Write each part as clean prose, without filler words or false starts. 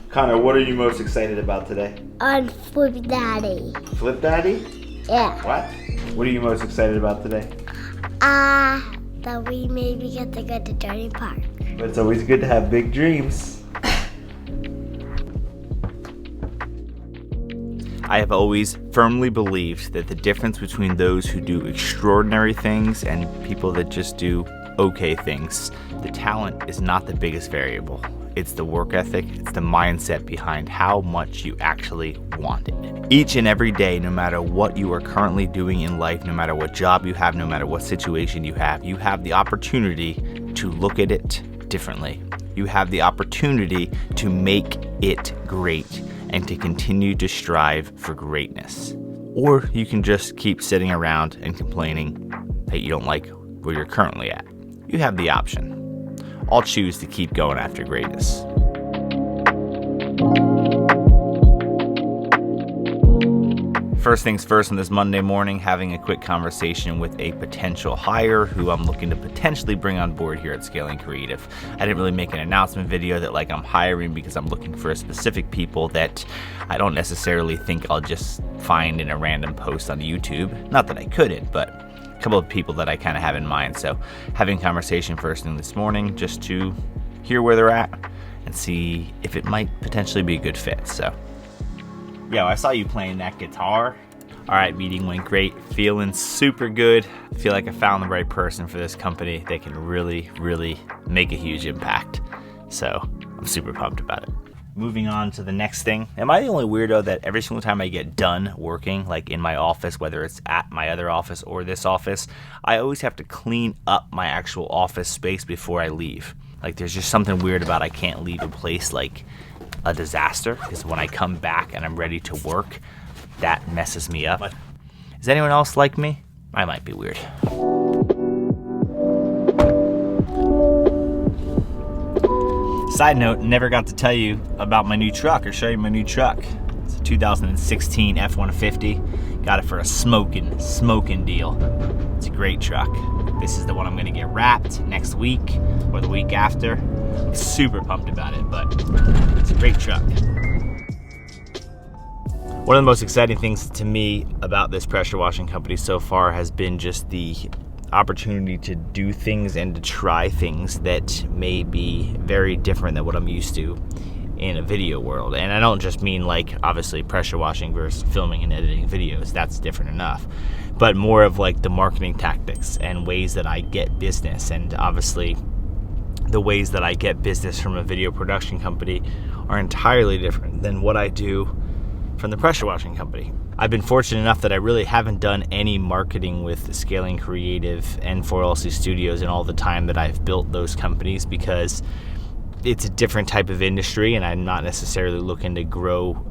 Connor, what are you most excited about today? On Flip Daddy. Flip Daddy? Yeah. What? What are you most excited about today? That we maybe get to go to Journey Park. But it's always good to have big dreams. I have always firmly believed that the difference between those who do extraordinary things and people that just do okay things, the talent is not the biggest variable. It's the work ethic, it's the mindset behind how much you actually want it. Each and every day, no matter what you are currently doing in life, no matter what job you have, no matter what situation you have the opportunity to look at it differently. You have the opportunity to make it great and to continue to strive for greatness. Or you can just keep sitting around and complaining that you don't like where you're currently at. You have the option. I'll choose to keep going after greatness. First things first on this Monday morning, having a quick conversation with a potential hire who I'm looking to potentially bring on board here at Scaling Creative. I didn't really make an announcement video that I'm hiring because I'm looking for specific people that I don't necessarily think I'll just find in a random post on YouTube. Not that I couldn't, but a couple of people that I kind of have in mind. So having a conversation first thing this morning just to hear where they're at and see if it might potentially be a good fit. So, yo, I saw you playing that guitar. All right, meeting went great. Feeling super good. I feel like I found the right person for this company. They can really, really make a huge impact. So I'm super pumped about it. Moving on to the next thing. Am I the only weirdo that every single time I get done working, like in my office, whether it's at my other office or this office, I always have to clean up my actual office space before I leave? Like there's just something weird about I can't leave a place like a disaster, because when I come back and I'm ready to work, that messes me up. Is anyone else like me? I might be weird. Side note, never got to tell you about my new truck or show you my new truck. It's a 2016 F-150. Got it for a smoking deal. It's a great truck. This is the one I'm gonna get wrapped next week or the week after. I'm super pumped about it, but it's a great truck. One of the most exciting things to me about this pressure washing company so far has been just the opportunity to do things and to try things that may be very different than what I'm used to in a video world. And I don't just mean obviously pressure washing versus filming and editing videos, that's different enough, but more of the marketing tactics and ways that I get business. And obviously the ways that I get business from a video production company are entirely different than what I do from the pressure washing company. I've been fortunate enough that I really haven't done any marketing with Scaling Creative and 4LC Studios in all the time that I've built those companies, because it's a different type of industry and I'm not necessarily looking to grow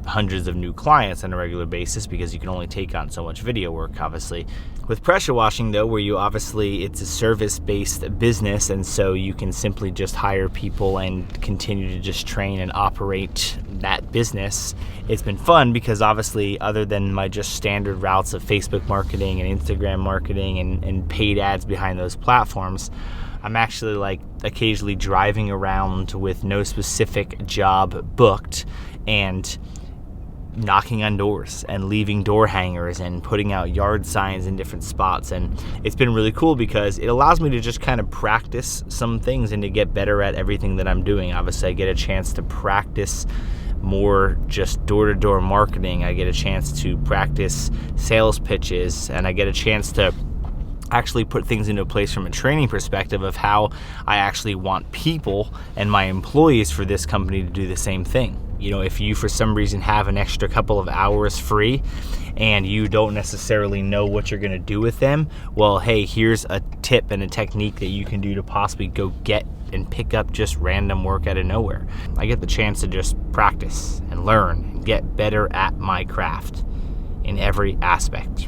hundreds of new clients on a regular basis, because you can only take on so much video work, obviously. With pressure washing though, where it's a service-based business, and so you can simply just hire people and continue to just train and operate that business. It's been fun because obviously, other than my just standard routes of Facebook marketing and Instagram marketing and paid ads behind those platforms, I'm actually occasionally driving around with no specific job booked and knocking on doors and leaving door hangers and putting out yard signs in different spots. And it's been really cool because it allows me to just kind of practice some things and to get better at everything that I'm doing. Obviously, I get a chance to practice more just door-to-door marketing. I get a chance to practice sales pitches, and I get a chance to actually put things into place from a training perspective of how I actually want people and my employees for this company to do the same thing. You know, if you for some reason have an extra couple of hours free and you don't necessarily know what you're gonna do with them, well, hey, here's a tip and a technique that you can do to possibly go get and pick up just random work out of nowhere. I get the chance to just practice and learn and get better at my craft in every aspect.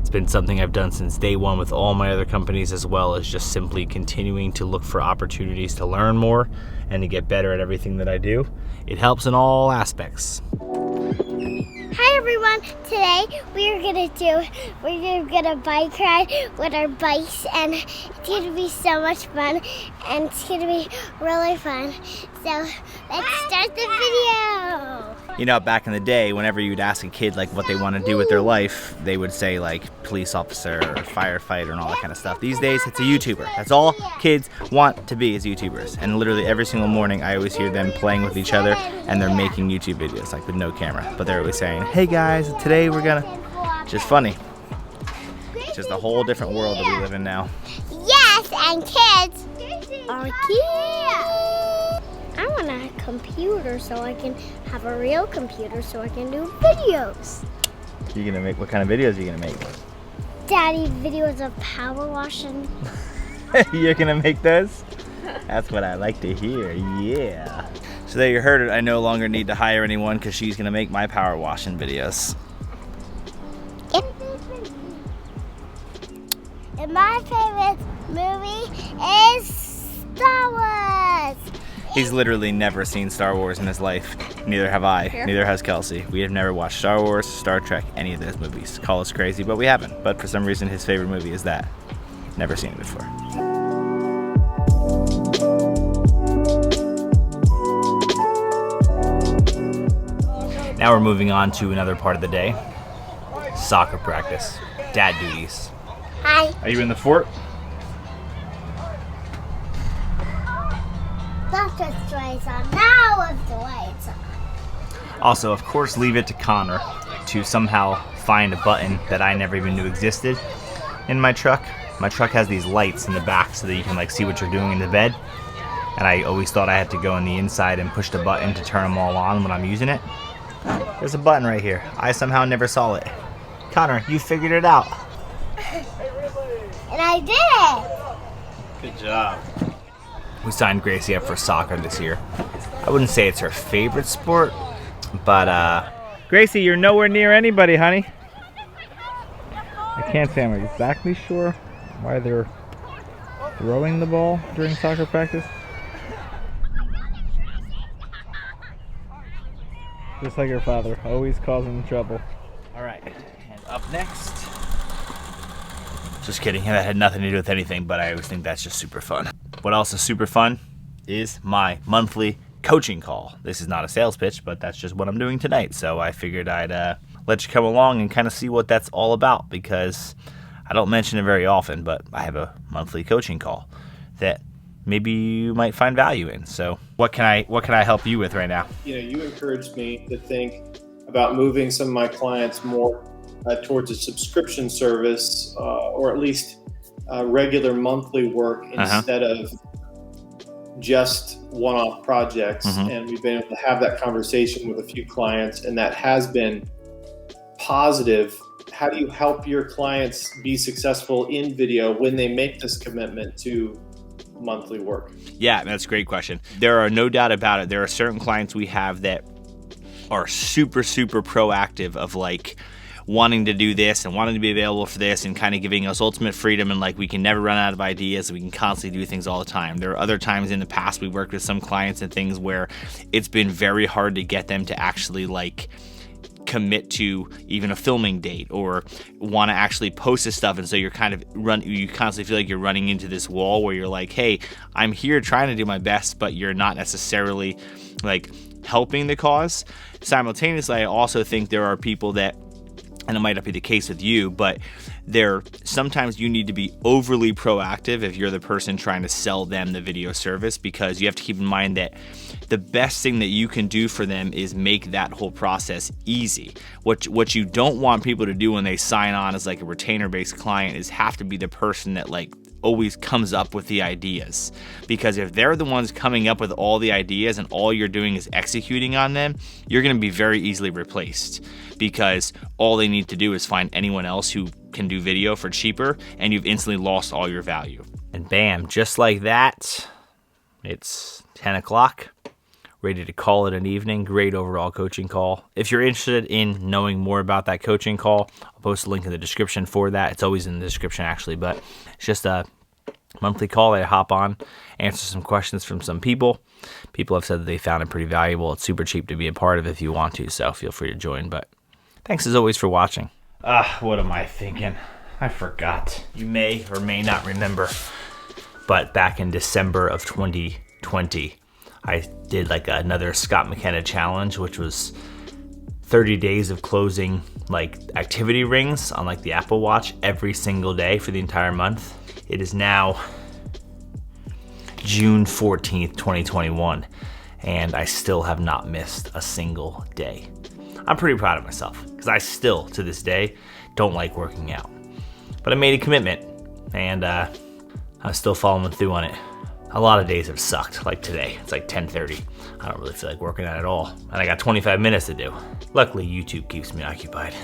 It's been something I've done since day one with all my other companies, as well as just simply continuing to look for opportunities to learn more and to get better at everything that I do. It helps in all aspects. Hi everyone, today we're gonna bike ride with our bikes, and it's gonna be so much fun and it's gonna be really fun. So let's start the video. You know, back in the day, whenever you'd ask a kid like what they want to do with their life, they would say like police officer or firefighter and all that kind of stuff. These days, it's a YouTuber. That's all kids want to be, is YouTubers. And literally every single morning, I always hear them playing with each other, and they're making YouTube videos like with no camera. But they're always saying, "Hey guys, today we're gonna," just funny. It's just a whole different world that we live in now. Yes, and kids are cute. I want a computer so I can have a real computer so I can do videos. You gonna make, what kind of videos are you gonna make? Daddy, videos of power washing. You're gonna make those? That's what I like to hear, yeah. So there you heard it, I no longer need to hire anyone because she's gonna make my power washing videos. And my favorite movie is Star Wars. He's literally never seen Star Wars in his life. Neither have I. Here. Neither has Kelsey. We have never watched Star Wars, Star Trek, any of those movies. Call us crazy, but we haven't. But for some reason, his favorite movie is that. Never seen it before. Now we're moving on to another part of the day. Soccer practice. Dad duties. Hi. Are you in the fort? That's just the lights on. Now it's the lights on. Also, of course, leave it to Connor to somehow find a button that I never even knew existed in my truck. My truck has these lights in the back so that you can like see what you're doing in the bed. And I always thought I had to go on the inside and push the button to turn them all on when I'm using it. There's a button right here. I somehow never saw it. Connor, you figured it out. And I did it. Good job. We signed Gracie up for soccer this year. I wouldn't say it's her favorite sport, but Gracie, you're nowhere near anybody, honey. I can't say I'm exactly sure why they're throwing the ball during soccer practice. Just like her father, always causing trouble. All right, and up next. Just kidding, that had nothing to do with anything, but I always think that's just super fun. What else is super fun is my monthly coaching call. This is not a sales pitch, but that's just what I'm doing tonight. So I figured I'd let you come along and kind of see what that's all about, because I don't mention it very often, but I have a monthly coaching call that maybe you might find value in. So what can I help you with right now? You know, you encouraged me to think about moving some of my clients more towards a subscription service, or at least regular monthly work instead of just one-off projects. And we've been able to have that conversation with a few clients, and that has been positive. How do you help your clients be successful in video when they make this commitment to monthly work? Yeah, that's a great question. There are no doubt about it. There are certain clients we have that are super, super proactive of like wanting to do this and wanting to be available for this and kind of giving us ultimate freedom, and like we can never run out of ideas and we can constantly do things all the time. There are other times in the past we worked with some clients and things where it's been very hard to get them to actually like commit to even a filming date or want to actually post this stuff, and so you're kind of you constantly feel like you're running into this wall where you're like, hey, I'm here trying to do my best, but you're not necessarily like helping the cause. Simultaneously, I also think there are people that, and it might not be the case with you, but sometimes you need to be overly proactive if you're the person trying to sell them the video service, because you have to keep in mind that the best thing that you can do for them is make that whole process easy. What you don't want people to do when they sign on as like a retainer-based client is have to be the person that like always comes up with the ideas, because if they're the ones coming up with all the ideas and all you're doing is executing on them, you're going to be very easily replaced, because all they need to do is find anyone else who can do video for cheaper, and you've instantly lost all your value. And bam, just like that, it's 10 o'clock, ready to call it an evening. Great overall coaching call. If you're interested in knowing more about that coaching call, I'll post a link in the description for that. It's always in the description actually, but it's just a monthly call that I hop on, answer some questions from some people. People have said that they found it pretty valuable. It's super cheap to be a part of if you want to, so feel free to join. But thanks as always for watching. What am I thinking? I forgot. You may or may not remember, but back in December of 2020, I did like another Scott McKenna challenge, which was 30 days of closing like activity rings on like the Apple Watch every single day for the entire month. It is now June 14th, 2021, and I still have not missed a single day. I'm pretty proud of myself because I still, to this day, don't like working out. But I made a commitment, and I'm still following through on it. A lot of days have sucked, like today. It's like 10:30. I don't really feel like working out at all, and I got 25 minutes to do. Luckily, YouTube keeps me occupied.